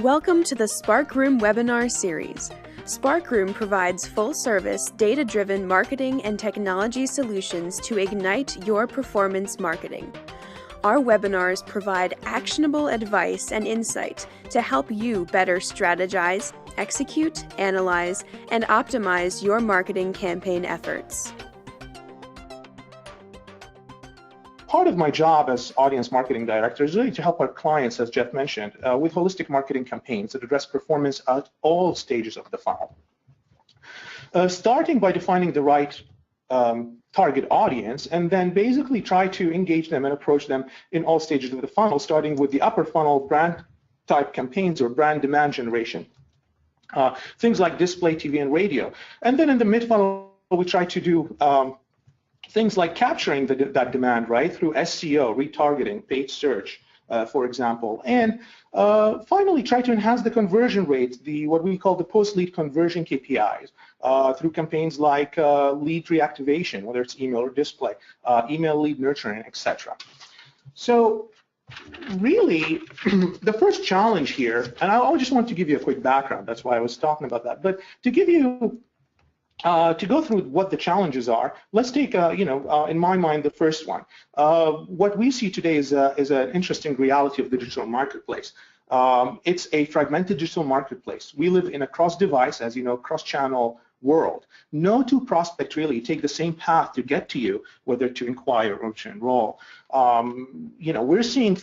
Welcome to the Sparkroom webinar series. Sparkroom provides full-service, data-driven marketing and technology solutions to ignite your performance marketing. Our webinars provide actionable advice and insight to help you better strategize, execute, analyze, and optimize your marketing campaign efforts. Part of my job as audience marketing director is really to help our clients, as Jeff mentioned, with holistic marketing campaigns that address performance at all stages of the funnel. Starting by defining the right target audience, and then basically try to engage them and approach them in all stages of the funnel, starting with the upper funnel brand type campaigns or brand demand generation. Things like display, TV, and radio. And then in the mid funnel, we try to do things like capturing that demand, right, through SEO, retargeting, paid search, for example. And finally, try to enhance the conversion rate, what we call the post-lead conversion KPIs, through campaigns like lead reactivation, whether it's email or display, email lead nurturing, etc. So really, the first challenge here, and I just want to give you a quick background, that's why I was talking about that, but to give you to go through what the challenges are, let's take, in my mind, the first one. What we see today is an interesting reality of the digital marketplace. It's a fragmented digital marketplace. We live in a cross-device, as you know, cross-channel world. No two prospects really take the same path to get to you, whether to inquire or to enroll. We're seeing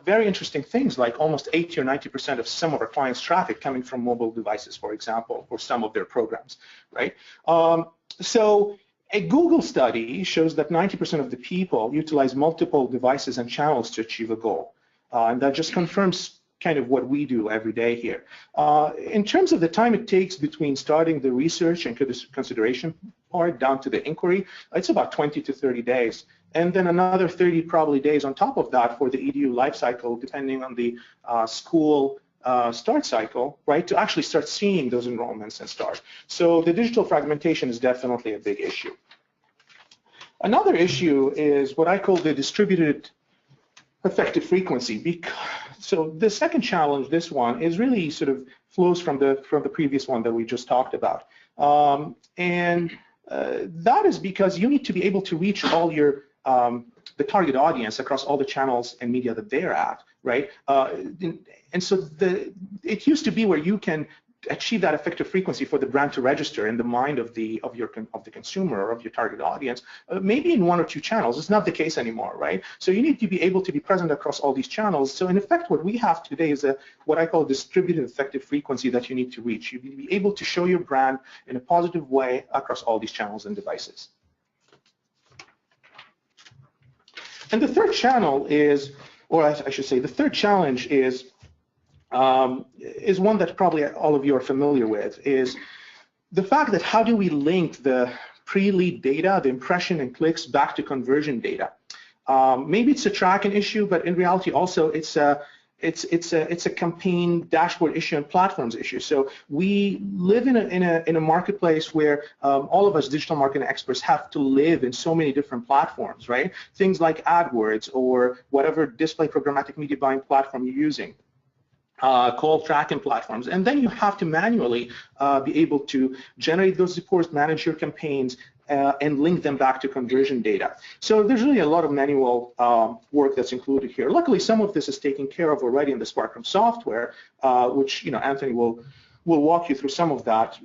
very interesting things like almost 80 or 90% of some of our clients' traffic coming from mobile devices, for example, or some of their programs, right? So a Google study shows that 90% of the people utilize multiple devices and channels to achieve a goal. And that just confirms kind of what we do every day here. In terms of the time it takes between starting the research and consideration part down to the inquiry, it's about 20 to 30 days. And then another 30 probably days on top of that for the EDU life cycle, depending on the school start cycle, right, to actually start seeing those enrollments and start. So the digital fragmentation is definitely a big issue. Another issue is what I call the distributed effective frequency. So the second challenge, this one, is really sort of flows from the previous one that we just talked about. That is because you need to be able to reach all your the target audience across all the channels and media that they're at, right? And so it used to be where you can achieve that effective frequency for the brand to register in the mind of the consumer or of your target audience, maybe in one or two channels. It's not the case anymore, right? So you need to be able to be present across all these channels. So in effect, what we have today is what I call distributed effective frequency that you need to reach. You need to be able to show your brand in a positive way across all these channels and devices. And the third channel is, or I should say, the third challenge is one that probably all of you are familiar with, is the fact that how do we link the pre-lead data, the impression and clicks, back to conversion data? Maybe it's a tracking issue, but in reality also it's a campaign dashboard issue and platforms issue. So we live in a marketplace where all of us digital marketing experts have to live in so many different platforms, right? Things like AdWords or whatever display programmatic media buying platform you're using. Call tracking platforms, and then you have to manually be able to generate those reports, manage your campaigns, and link them back to conversion data. So there's really a lot of manual work that's included here. Luckily, some of this is taken care of already in the Sparkroom software, which Anthony will walk you through some of that.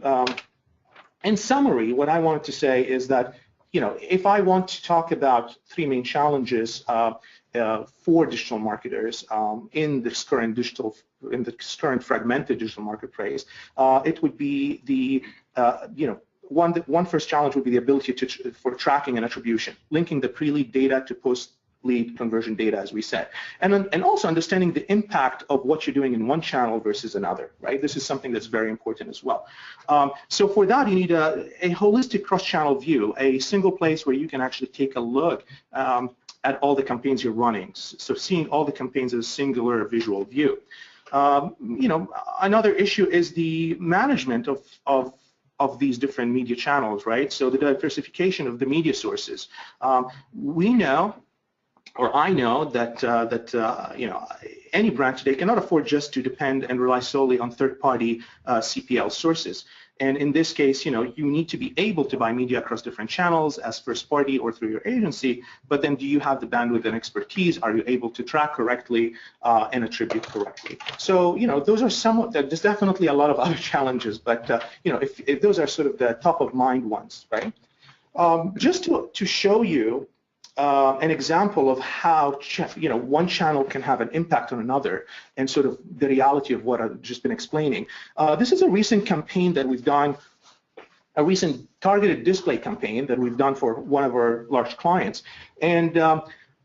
In summary, what I wanted to say is that if I want to talk about three main challenges for digital marketers in this current fragmented digital marketplace, it would be the one first challenge would be the ability for tracking and attribution, linking the pre-lead data to post-lead conversion data, as we said, and also understanding the impact of what you're doing in one channel versus another, right? This is something that's very important as well. So for that, you need a holistic cross-channel view, a single place where you can actually take a look at all the campaigns you're running. So seeing all the campaigns as a singular visual view. Another issue is the management of these different media channels, right? So the diversification of the media sources. We know or I know that any brand today cannot afford just to depend and rely solely on third-party CPL sources. And in this case, you need to be able to buy media across different channels as first party or through your agency, but then do you have the bandwidth and expertise? Are you able to track correctly and attribute correctly? So, those are there's definitely a lot of other challenges, but, if those are sort of the top of mind ones, right? Just to show you an example of how one channel can have an impact on another, and sort of the reality of what I've just been explaining. This is a recent campaign that we've done, a recent targeted display campaign that we've done for one of our large clients. And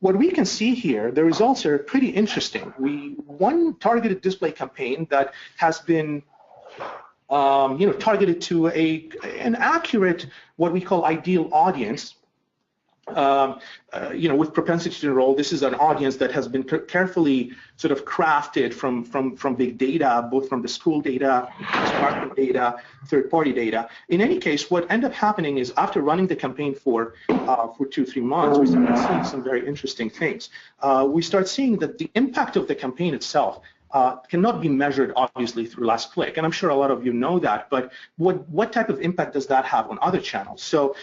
what we can see here, the results are pretty interesting. One targeted display campaign that has been targeted to an accurate, what we call ideal audience, with propensity to enroll. This is an audience that has been carefully sort of crafted from big data, both from the school data, Sparkroom data, third-party data. In any case, what ended up happening is after running the campaign for 2-3 months, we started seeing some very interesting things. We start seeing that the impact of the campaign itself cannot be measured, obviously, through last click, and I'm sure a lot of you know that, but what type of impact does that have on other channels? So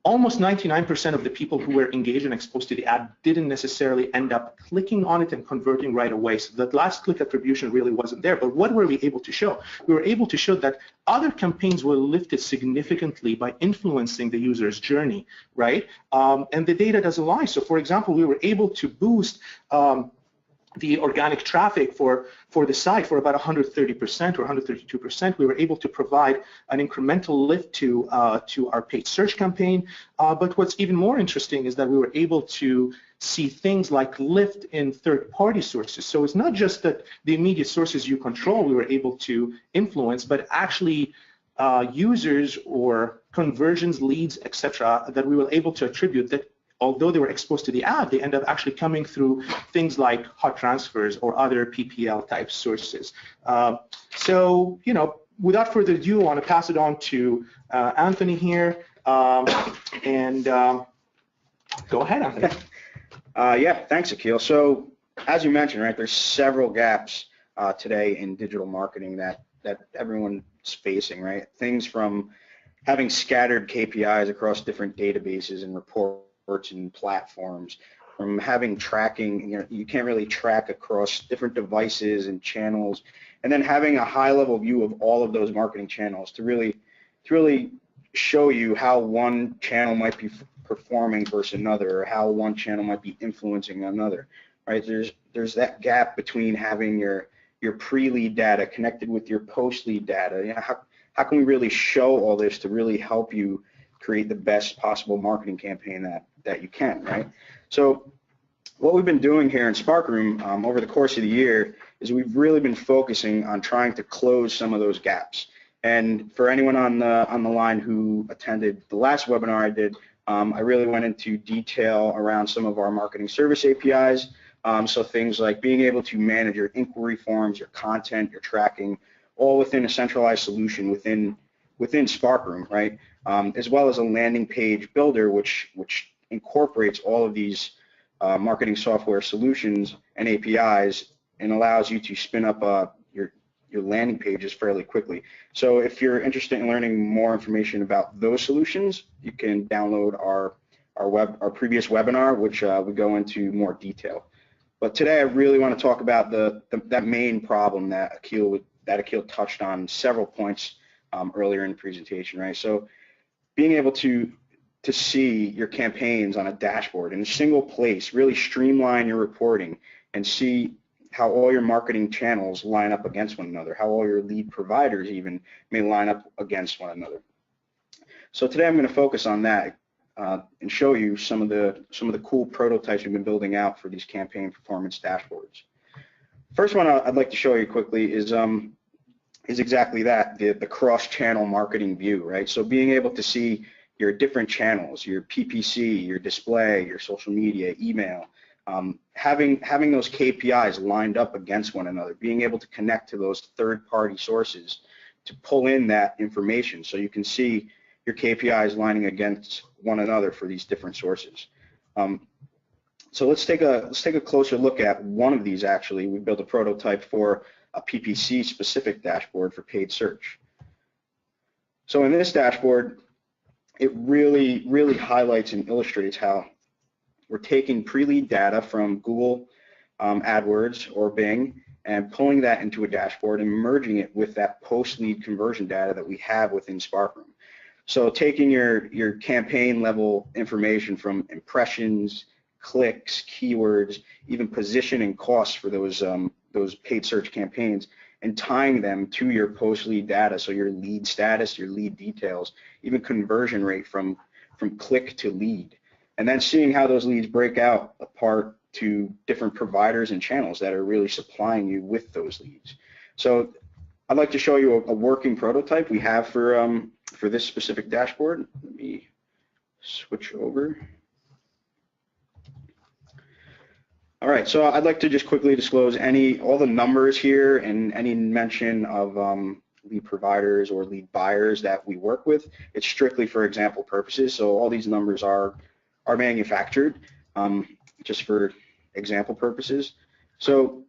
almost 99% of the people who were engaged and exposed to the ad didn't necessarily end up clicking on it and converting right away. So that last click attribution really wasn't there. But what were we able to show? We were able to show that other campaigns were lifted significantly by influencing the user's journey, right? And the data doesn't lie. So for example, we were able to boost the organic traffic for the site for about 130% or 132%. We were able to provide an incremental lift to our paid search campaign. But what's even more interesting is that we were able to see things like lift in third-party sources. So it's not just that the immediate sources you control we were able to influence, but actually users or conversions, leads, etc., that we were able to attribute that although they were exposed to the ad, they end up actually coming through things like hot transfers or other PPL type sources. So, without further ado, I want to pass it on to Anthony here. Go ahead, Anthony. Yeah, thanks, Akeel. So, as you mentioned, right, there's several gaps today in digital marketing that everyone's facing, right? Things from having scattered KPIs across different databases and reports and platforms, from having tracking, you can't really track across different devices and channels, and then having a high-level view of all of those marketing channels to really show you how one channel might be performing versus another, or how one channel might be influencing another, right? There's that gap between having your pre-lead data connected with your post-lead data. How can we really show all this to really help you create the best possible marketing campaign that you can, right? So what we've been doing here in Sparkroom over the course of the year is we've really been focusing on trying to close some of those gaps. And for anyone on the line who attended the last webinar I did, I really went into detail around some of our marketing service APIs. So things like being able to manage your inquiry forms, your content, your tracking, all within a centralized solution within Sparkroom, right? As well as a landing page builder, which incorporates all of these marketing software solutions and APIs and allows you to spin up your landing pages fairly quickly. So if you're interested in learning more information about those solutions, you can download our previous webinar, which we go into more detail. But today I really want to talk about that main problem that Akeel touched on several points earlier in the presentation, right? So being able to see your campaigns on a dashboard in a single place, really streamline your reporting and see how all your marketing channels line up against one another, how all your lead providers even may line up against one another. So today I'm going to focus on that and show you some of the cool prototypes we've been building out for these campaign performance dashboards. First one I'd like to show you quickly is exactly that, the cross-channel marketing view, right? So being able to see your different channels, your PPC, your display, your social media, email, having those KPIs lined up against one another, being able to connect to those third-party sources to pull in that information so you can see your KPIs lining against one another for these different sources. So let's take a closer look at one of these. Actually, we built a prototype for a PPC specific dashboard for paid search. So in this dashboard, it really highlights and illustrates how we're taking pre-lead data from Google AdWords or Bing and pulling that into a dashboard and merging it with that post-lead conversion data that we have within Sparkroom. So taking your campaign level information from impressions, clicks, keywords, even position and costs for those paid search campaigns, and tying them to your post-lead data, so your lead status, your lead details, even conversion rate from click to lead, and then seeing how those leads break out apart to different providers and channels that are really supplying you with those leads. So I'd like to show you a working prototype we have for this specific dashboard. Let me switch over. All right, so I'd like to just quickly disclose all the numbers here and any mention of lead providers or lead buyers that we work with. It's strictly for example purposes, so all these numbers are manufactured just for example purposes. So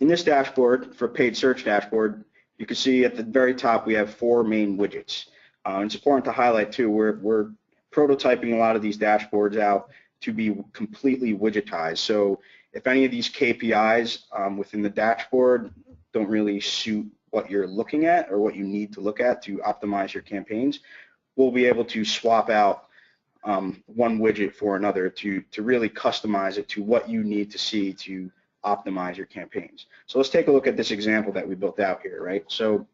in this dashboard, for paid search dashboard, you can see at the very top we have 4 main widgets. It's important to highlight too, we're prototyping a lot of these dashboards out to be completely widgetized. So if any of these KPIs within the dashboard don't really suit what you're looking at or what you need to look at to optimize your campaigns, we'll be able to swap out one widget for another to really customize it to what you need to see to optimize your campaigns. So let's take a look at this example that we built out here, right? So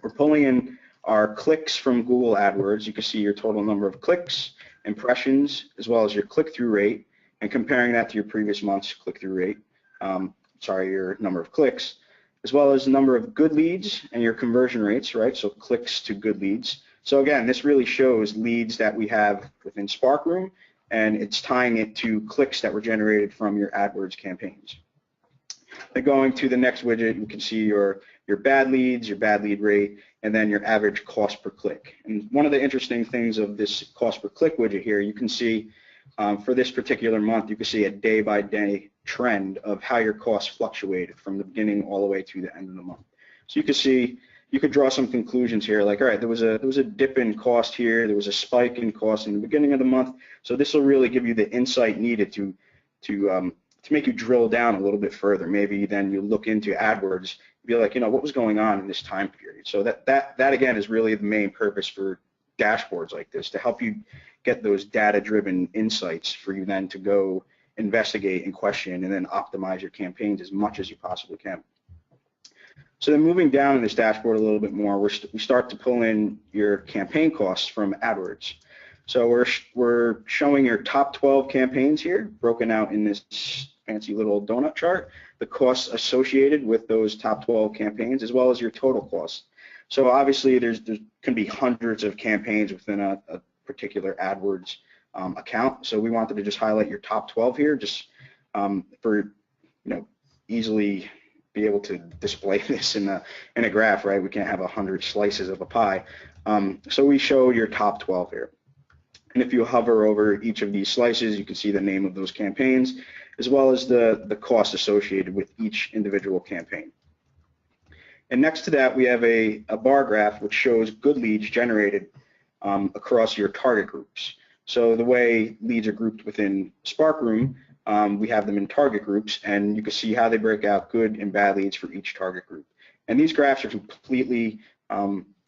we're pulling in our clicks from Google AdWords. You can see your total number of clicks, impressions, as well as your click-through rate, and comparing that to your previous month's click-through rate, your number of clicks, as well as the number of good leads and your conversion rates, right? So clicks to good leads. So again, this really shows leads that we have within Sparkroom, and it's tying it to clicks that were generated from your AdWords campaigns. Then going to the next widget, you can see your bad leads, your bad lead rate, and then your average cost per click. And one of the interesting things of this cost per click widget here, you can see for this particular month, you can see a day-by-day trend of how your costs fluctuated from the beginning all the way to the end of the month. So you can see, you could draw some conclusions here, like, all right, there was a dip in cost here, there was a spike in cost in the beginning of the month. So this will really give you the insight needed to make you drill down a little bit further. Maybe then you look into AdWords, be like, what was going on in this time period? So that again is really the main purpose for dashboards like this, to help you get those data-driven insights for you then to go investigate and question and then optimize your campaigns as much as you possibly can. So then moving down in this dashboard a little bit more, we start to pull in your campaign costs from AdWords. So we're showing your top 12 campaigns here, broken out in this fancy little donut chart, the costs associated with those top 12 campaigns, as well as your total costs. So obviously there can be hundreds of campaigns within a particular AdWords account. So we wanted to just highlight your top 12 here, just for easily be able to display this in a graph, right? We can't have 100 slices of a pie. So we show your top 12 here. And if you hover over each of these slices, you can see the name of those campaigns, as well as the cost associated with each individual campaign. And next to that, we have a bar graph which shows good leads generated across your target groups. So the way leads are grouped within Sparkroom, we have them in target groups, and you can see how they break out good and bad leads for each target group. And these graphs are completely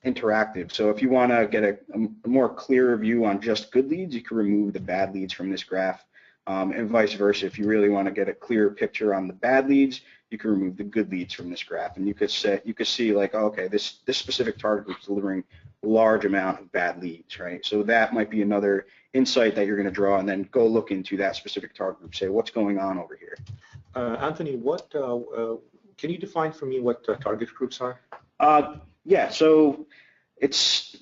interactive. So if you want to get a more clearer view on just good leads, you can remove the bad leads from this graph, and vice versa. If you really want to get a clearer picture on the bad leads, you can remove the good leads from this graph, and you could see like, oh, okay, this specific target group is delivering a large amount of bad leads, right? So that might be another insight that you're going to draw, and then go look into that specific target group, say what's going on over here. Anthony, can you define for me what target groups are? Yeah, so it's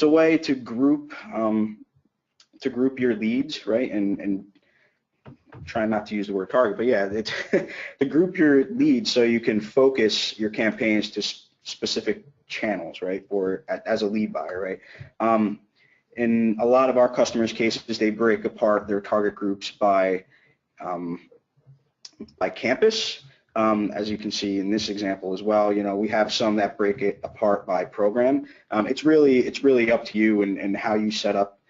a way to group your leads, right? And I'm trying not to use the word target, but yeah, it's to group your leads so you can focus your campaigns to specific channels, right? Or as a lead buyer, right? In a lot of our customers' cases, they break apart their target groups by by campus. As you can see in this example as well, we have some that break it apart by program. It's really up to you and how you set up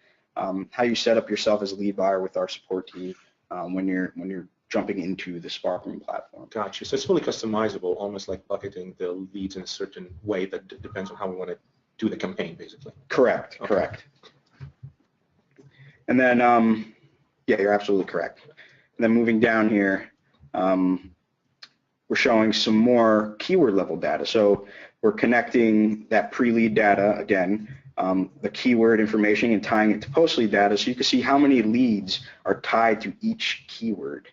yourself as a lead buyer with our support team when you're jumping into the Sparkroom platform. Gotcha. So it's fully customizable, almost like bucketing the leads in a certain way that depends on how we want to do the campaign, basically. Correct. Okay. Correct. And then, yeah, you're absolutely correct. And then moving down here, we're showing some more keyword level data. So we're connecting that pre-lead data again, the keyword information, and tying it to post-lead data, so you can see how many leads are tied to each keyword,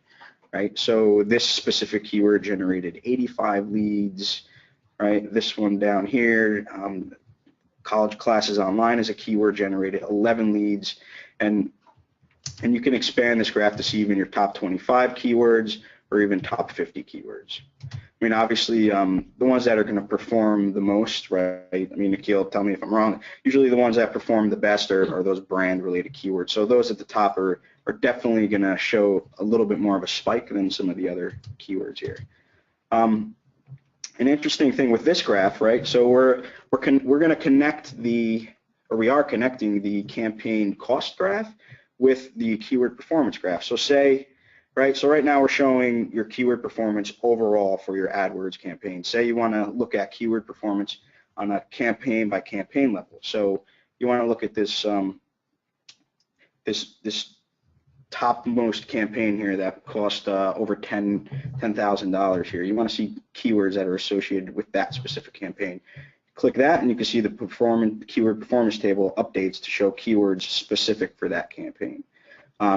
right? So this specific keyword generated 85 leads, right? This one down here, college classes online, is a keyword, generated 11 leads, and you can expand this graph to see even your top 25 keywords or even top 50 keywords. I mean, obviously, the ones that are going to perform the most, right? I mean, Akeel, tell me if I'm wrong. Usually the ones that perform the best are those brand-related keywords. So those at the top are definitely going to show a little bit more of a spike than some of the other keywords here. An interesting thing with this graph, right? So we're going to connect we are connecting the campaign cost graph with the keyword performance graph. So right now we're showing your keyword performance overall for your AdWords campaign. Say you want to look at keyword performance on a campaign by campaign level. So you want to look at this this topmost campaign here that cost over $10,000 here. You want to see keywords that are associated with that specific campaign. Click that, and you can see the keyword performance table updates to show keywords specific for that campaign.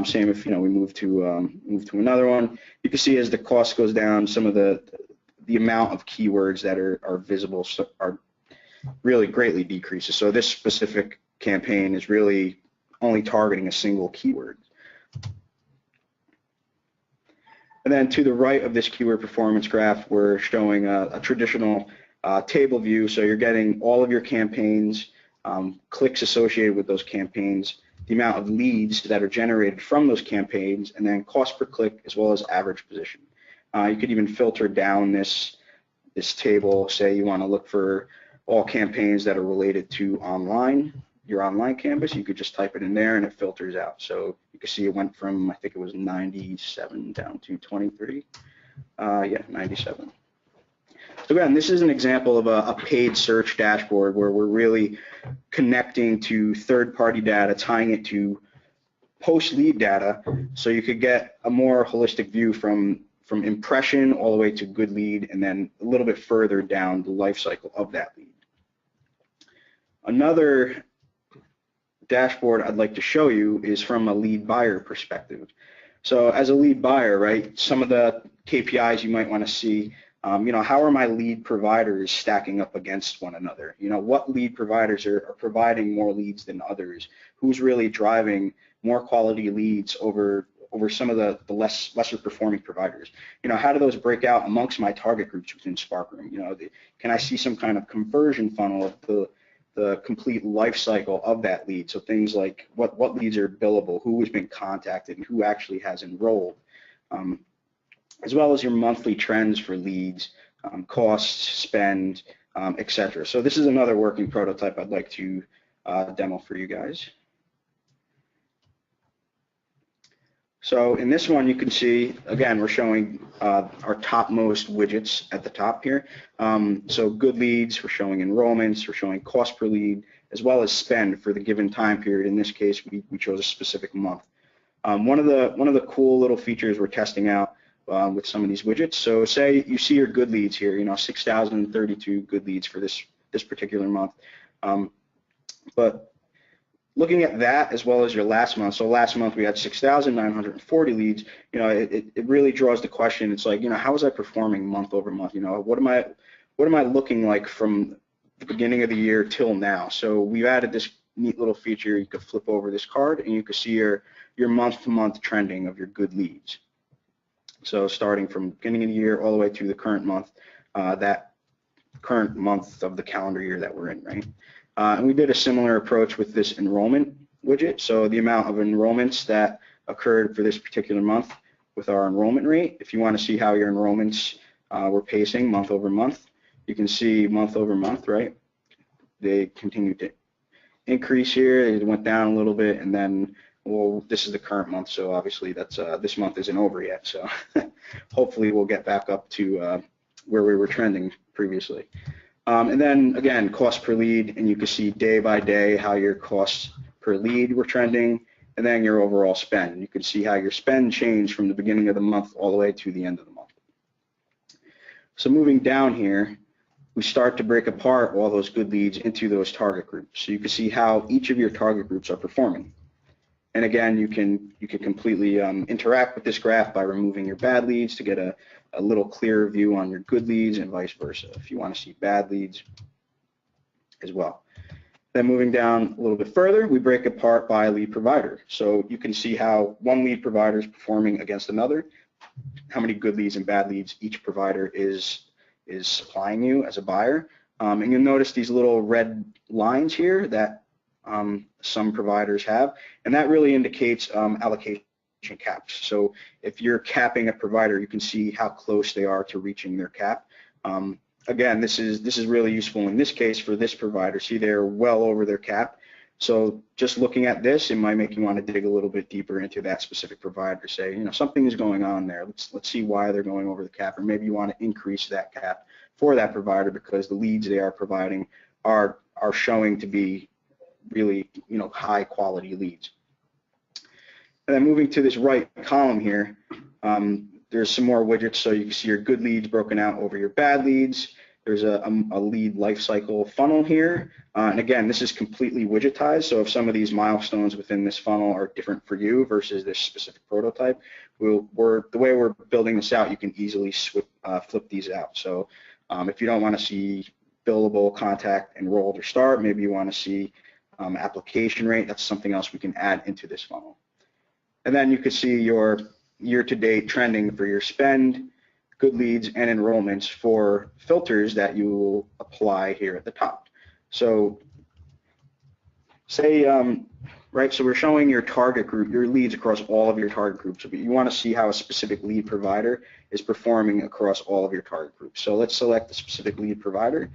Same if we move to another one, you can see as the cost goes down, some of the amount of keywords that are visible are really greatly decreases. So this specific campaign is really only targeting a single keyword. And then to the right of this keyword performance graph, we're showing a traditional table view. So you're getting all of your campaigns, clicks associated with those campaigns, the amount of leads that are generated from those campaigns, and then cost per click as well as average position. You could even filter down this table. Say you want to look for all campaigns that are related to your online canvas. You could just type it in there and it filters out. So you can see it went from, I think it was 97 down to 23. Yeah, 97. So again, this is an example of a paid search dashboard where we're really connecting to third-party data, tying it to post-lead data, so you could get a more holistic view from impression all the way to good lead, and then a little bit further down the life cycle of that lead. Another dashboard I'd like to show you is from a lead buyer perspective. So as a lead buyer, right, some of the KPIs you might want to see, how are my lead providers stacking up against one another? What lead providers are providing more leads than others? Who's really driving more quality leads over some of the lesser performing providers? How do those break out amongst my target groups within Sparkroom? Can I see some kind of conversion funnel of the complete life cycle of that lead? So things like what leads are billable, who has been contacted, and who actually has enrolled, as well as your monthly trends for leads, costs, spend, etc. So this is another working prototype I'd like to demo for you guys. So in this one, you can see, again, we're showing our topmost widgets at the top here. So good leads, we're showing enrollments, we're showing cost per lead, as well as spend for the given time period. In this case, we chose a specific month. One of the cool little features we're testing out with some of these widgets. So say you see your good leads here, 6,032 good leads for this particular month. But looking at that as well as your last month, so last month we had 6,940 leads, it really draws the question. It's like, how was I performing month over month? What am I looking like from the beginning of the year till now? So we've added this neat little feature. You could flip over this card and you could see your month-to-month trending of your good leads. So starting from beginning of the year all the way to the current month, that current month of the calendar year that we're in, right? And we did a similar approach with this enrollment widget. So the amount of enrollments that occurred for this particular month, with our enrollment rate. If you want to see how your enrollments were pacing month over month, you can see month over month, right? They continue to increase here. It went down a little bit, and then, well, this is the current month, so obviously that's this month isn't over yet. So hopefully we'll get back up to where we were trending previously. And then again, cost per lead, and you can see day by day how your costs per lead were trending, and then your overall spend. You can see how your spend changed from the beginning of the month all the way to the end of the month. So moving down here, we start to break apart all those good leads into those target groups. So you can see how each of your target groups are performing. And again, you can completely interact with this graph by removing your bad leads to get a little clearer view on your good leads and vice versa if you want to see bad leads as well. Then moving down a little bit further, we break apart by lead provider. So you can see how one lead provider is performing against another, how many good leads and bad leads each provider is supplying you as a buyer. And you'll notice these little red lines here that some providers have, and that really indicates allocation caps. So if you're capping a provider, you can see how close they are to reaching their cap. Again, this is really useful in this case for this provider. See, they're well over their cap. So just looking at this, it might make you want to dig a little bit deeper into that specific provider. Say, you know, something is going on there. Let's see why they're going over the cap, or maybe you want to increase that cap for that provider because the leads they are providing are showing to be really, you know, high quality leads. And then moving to this right column here, there's some more widgets, so you can see your good leads broken out over your bad leads. There's a lead lifecycle funnel here, and again, this is completely widgetized. So if some of these milestones within this funnel are different for you versus this specific prototype, the way we're building this out, you can easily flip these out. So if you don't want to see billable, contact, enrolled, or start, maybe you want to see application rate. That's something else we can add into this funnel. And then you can see your year-to-date trending for your spend, good leads, and enrollments for filters that you will apply here at the top. So say, right, so we're showing your target group, your leads across all of your target groups, but you want to see how a specific lead provider is performing across all of your target groups. So let's select the specific lead provider.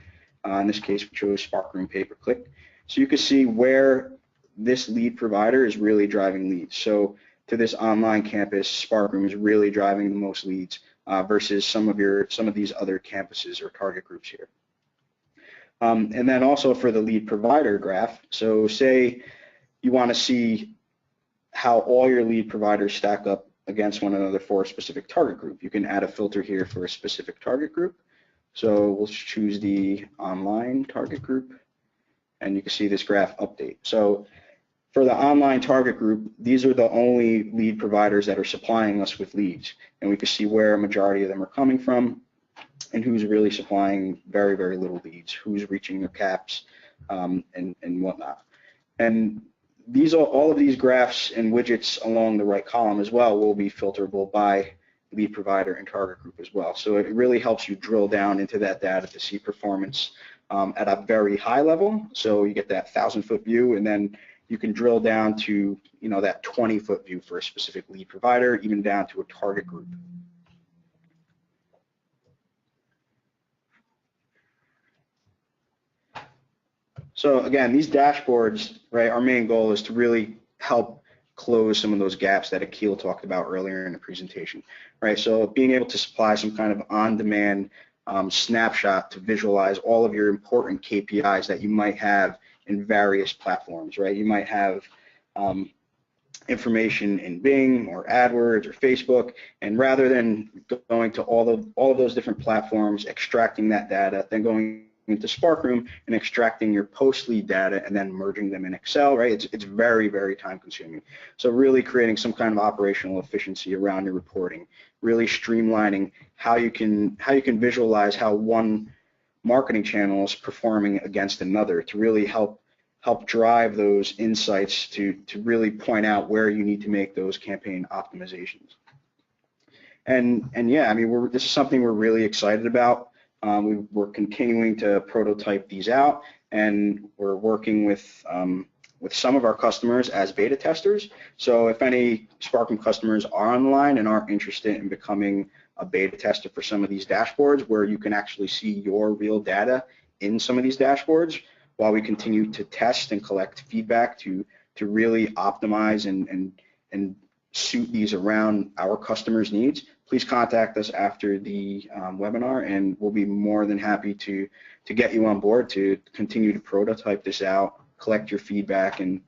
In this case, we chose Sparkroom pay-per-click. So you can see where this lead provider is really driving leads. So to this online campus, Sparkroom is really driving the most leads versus some of these other campuses or target groups here. And then also for the lead provider graph, so say you want to see how all your lead providers stack up against one another for a specific target group. You can add a filter here for a specific target group. So we'll choose the online target group, and you can see this graph update. So for the online target group, these are the only lead providers that are supplying us with leads, and we can see where a majority of them are coming from and who's really supplying very, very little leads, who's reaching their caps, and whatnot. And all of these graphs and widgets along the right column as well will be filterable by lead provider and target group as well. So it really helps you drill down into that data to see performance at a very high level. So you get that 1,000-foot view, and then you can drill down to, you know, that 20-foot view for a specific lead provider, even down to a target group. So again, these dashboards, right, our main goal is to really help close some of those gaps that Akeel talked about earlier in the presentation, right? So being able to supply some kind of on-demand snapshot to visualize all of your important KPIs that you might have in various platforms, right? You might have information in Bing or AdWords or Facebook, and rather than going to all of those different platforms, extracting that data, then going into Sparkroom and extracting your post-lead data and then merging them in Excel, right? It's very, very time consuming. So really creating some kind of operational efficiency around your reporting, really streamlining how you can visualize how one marketing channel is performing against another to really help drive those insights to really point out where you need to make those campaign optimizations. And yeah, I mean, this is something we're really excited about. We're continuing to prototype these out, and we're working with with some of our customers as beta testers. So if any Sparkroom customers are online and are interested in becoming a beta tester for some of these dashboards where you can actually see your real data in some of these dashboards while we continue to test and collect feedback to really optimize and suit these around our customers' needs, please contact us after the webinar, and we'll be more than happy to get you on board to continue to prototype this out, collect your feedback, and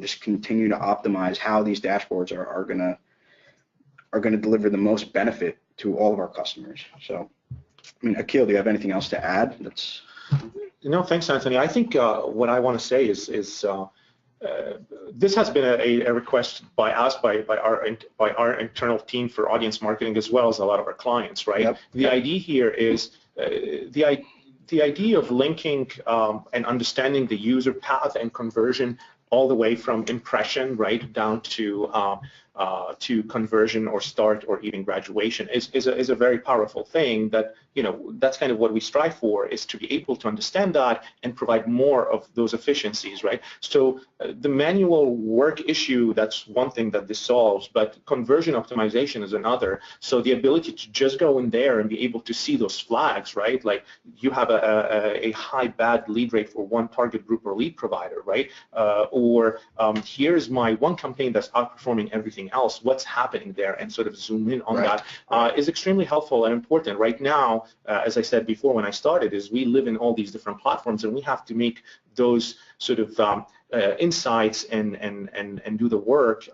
just continue to optimize how these dashboards are gonna deliver the most benefit to all of our customers. So, I mean, Akeel, do you have anything else to add? No, thanks, Anthony. I think what I want to say is this has been a request by us, by our internal team for audience marketing, as well as a lot of our clients, right? Yep. The idea here is the idea of linking and understanding the user path and conversion all the way from impression right down to conversion or start or even graduation is a very powerful thing that, you know, that's kind of what we strive for, is to be able to understand that and provide more of those efficiencies, right? So the manual work issue, that's one thing that this solves, but conversion optimization is another. So the ability to just go in there and be able to see those flags, right? Like you have a high bad lead rate for one target group or lead provider, right? Or here's my one campaign that's outperforming everything else, what's happening there, and sort of zoom in on that is extremely helpful and important. Right now, as I said before when I started, is we live in all these different platforms, and we have to make those sort of insights and do the work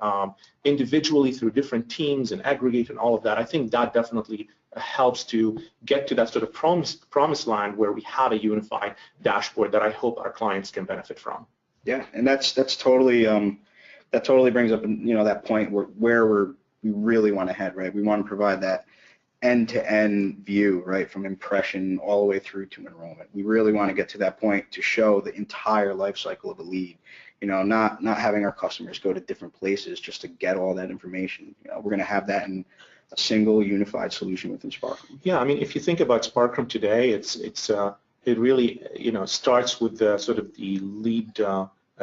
individually through different teams and aggregate and all of that. I think that definitely helps to get to that sort of promised land where we have a unified dashboard that I hope our clients can benefit from. Yeah, and that's totally that totally brings up, you know, that point where we really want to head, right? We want to provide that end-to-end view, right, from impression all the way through to enrollment. We really want to get to that point to show the entire life cycle of a lead. You know, not having our customers go to different places just to get all that information. You know, we're going to have that in a single unified solution within Sparkroom. Yeah, I mean, if you think about Sparkroom today, it really, you know, starts with the sort of the lead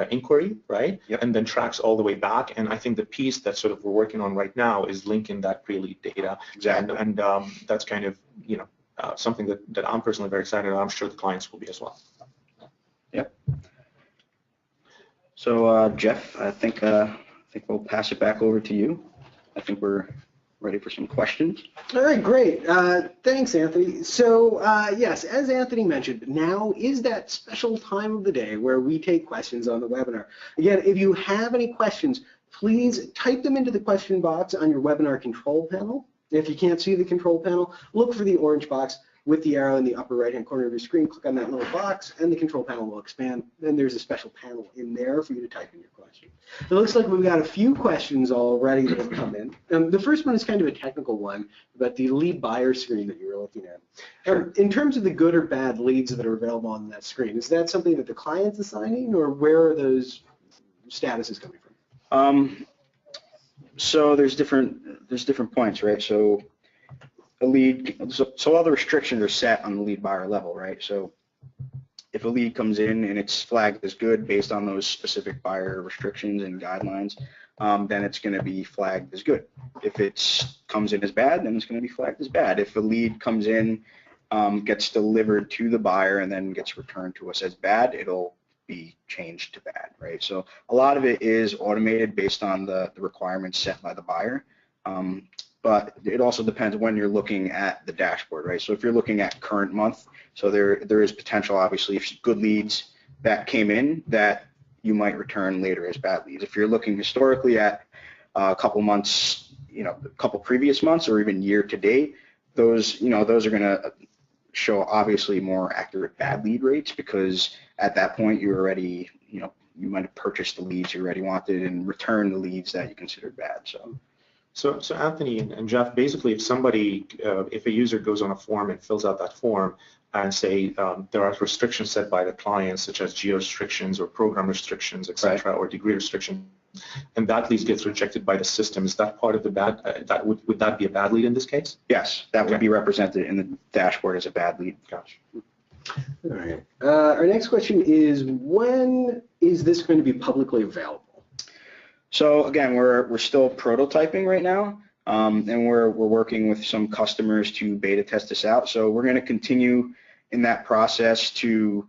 inquiry, right? Yep. And then tracks all the way back. And I think the piece that sort of we're working on right now is linking that pre-lead data. Exactly. And that's kind of, you know, something that I'm personally very excited about. I'm sure the clients will be as well. Yep. So Jeff, I think we'll pass it back over to you. I think we're ready for some questions. All right, great. Thanks, Anthony. So yes, as Anthony mentioned, now is that special time of the day where we take questions on the webinar. Again, if you have any questions, please type them into the question box on your webinar control panel. If you can't see the control panel, look for the orange box with the arrow in the upper right-hand corner of your screen. Click on that little box, and the control panel will expand. Then there's a special panel in there for you to type in your question. It looks like we've got a few questions already that have come in. The first one is kind of a technical one about the lead buyer screen that you were looking at. Sure. In terms of the good or bad leads that are available on that screen, is that something that the client's assigning, or where are those statuses coming from? So there's different points, right? So a lead, so all the restrictions are set on the lead buyer level, right? So if a lead comes in and it's flagged as good based on those specific buyer restrictions and guidelines, then it's going to be flagged as good. If it comes in as bad, then it's going to be flagged as bad. If a lead comes in, gets delivered to the buyer and then gets returned to us as bad, it'll be changed to bad, right? So a lot of it is automated based on the requirements set by the buyer. But it also depends when you're looking at the dashboard, right? So if you're looking at current month, so there is potential, obviously, if good leads that came in that you might return later as bad leads. If you're looking historically at a couple months, you know, a couple previous months or even year to date, those are going to show obviously more accurate bad lead rates, because at that point you already, you know, you might have purchased the leads you already wanted and returned the leads that you considered bad. So Anthony and Jeff, basically if a user goes on a form and fills out that form and say there are restrictions set by the client, such as geo restrictions or program restrictions, etc., or degree restrictions, and that lead gets rejected by the system, is that part of the bad, would that be a bad lead in this case? Yes, that would be represented in the dashboard as a bad lead. Gotcha. All right. Our next question is, when is this going to be publicly available? So again, we're still prototyping right now, and we're working with some customers to beta test this out. So we're going to continue in that process to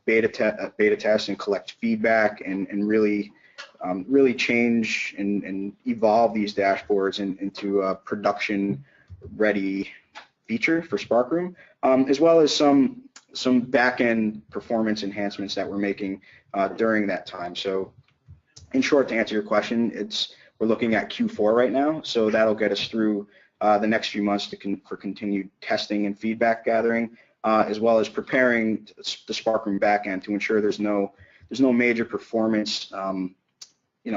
beta test and collect feedback and really change and evolve these dashboards into a production ready feature for Sparkroom, as well as some back-end performance enhancements that we're making during that time. So in short, to answer your question, we're looking at Q4 right now, so that'll get us through the next few months for continued testing and feedback gathering, as well as preparing the Sparkroom backend to ensure there's no major performance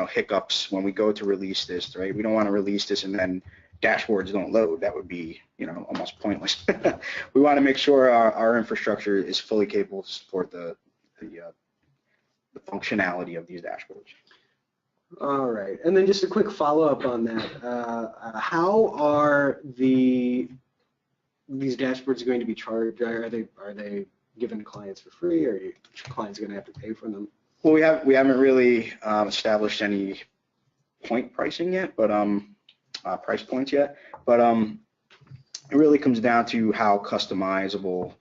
hiccups when we go to release this, right? We don't want to release this and then dashboards don't load. That would be almost pointless. We want to make sure our infrastructure is fully capable to support the functionality of these dashboards. All right, and then just a quick follow-up on that. How are these dashboards going to be charged? Are they given to clients for free, or are clients going to have to pay for them? Well, we haven't really established any point pricing yet, but price points yet. But it really comes down to how customizable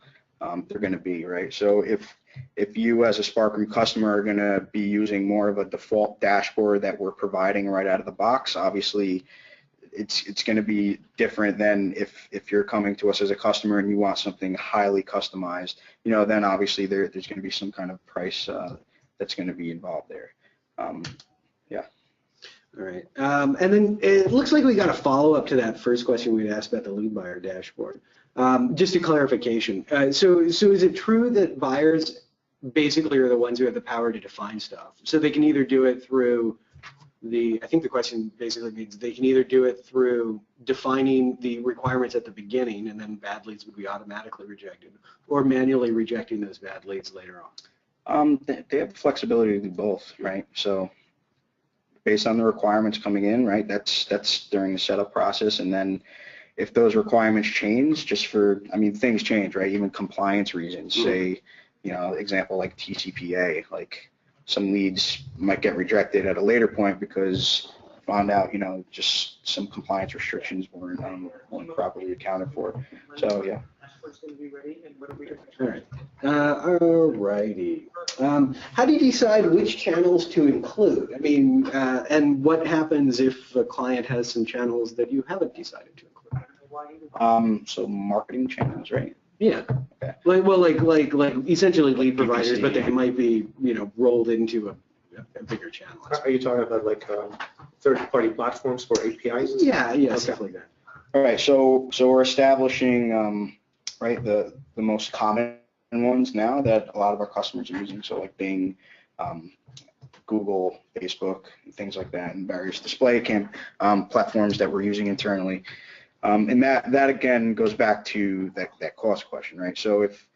they're going to be, right? So if you as a Sparkroom customer are going to be using more of a default dashboard that we're providing right out of the box, obviously it's going to be different than if you're coming to us as a customer and you want something highly customized. Then obviously there's going to be some kind of price that's going to be involved there. Yeah. All right, and then it looks like we got a follow-up to that first question we'd asked about the lead buyer dashboard. Just a clarification. So is it true that buyers basically are the ones who have the power to define stuff? So they can either do it through I think the question basically means they can either do it through defining the requirements at the beginning and then bad leads would be automatically rejected, or manually rejecting those bad leads later on. They have the flexibility to do both, right? So based on the requirements coming in, right, that's during the setup process, and then if those requirements change, things change, right? Even compliance reasons, say, example like TCPA, like some leads might get rejected at a later point because found out, just some compliance restrictions weren't properly accounted for. So yeah. All right. All righty. How do you decide which channels to include? I mean, and what happens if a client has some channels that you haven't decided to include? So marketing channels, right? Yeah. Okay. Like essentially lead providers, but they might be, rolled into a bigger channel. Are you talking about like third-party platforms for APIs? Yeah, stuff like that. All right. So we're establishing right the most common ones now that a lot of our customers are using. So like Bing, Google, Facebook, and things like that, and various display platforms that we're using internally. And that again goes back to that cost question, right? So if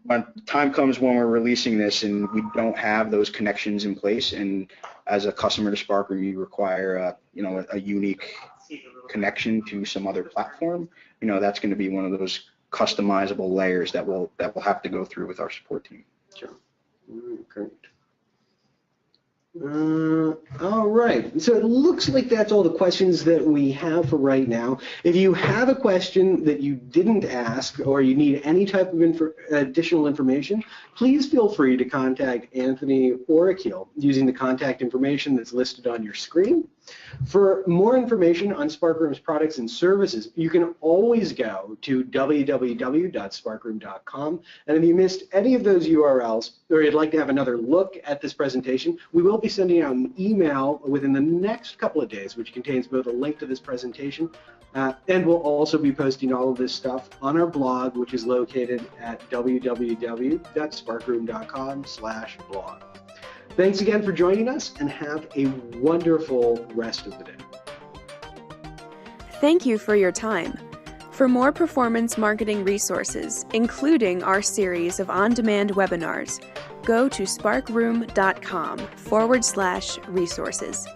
when time comes when we're releasing this and we don't have those connections in place, and as a customer to Sparkroom, you require a unique connection to some other platform, that's going to be one of those customizable layers that we'll have to go through with our support team. Sure. Great. All right, so it looks like that's all the questions that we have for right now. If you have a question that you didn't ask or you need any type of additional information, please feel free to contact Anthony or Akeel using the contact information that's listed on your screen. For more information on Sparkroom's products and services, you can always go to www.sparkroom.com. And if you missed any of those URLs, or you'd like to have another look at this presentation, we will be sending out an email within the next couple of days, which contains both a link to this presentation, and we'll also be posting all of this stuff on our blog, which is located at www.sparkroom.com/blog. Thanks again for joining us, and have a wonderful rest of the day. Thank you for your time. For more performance marketing resources, including our series of on-demand webinars, go to sparkroom.com/resources.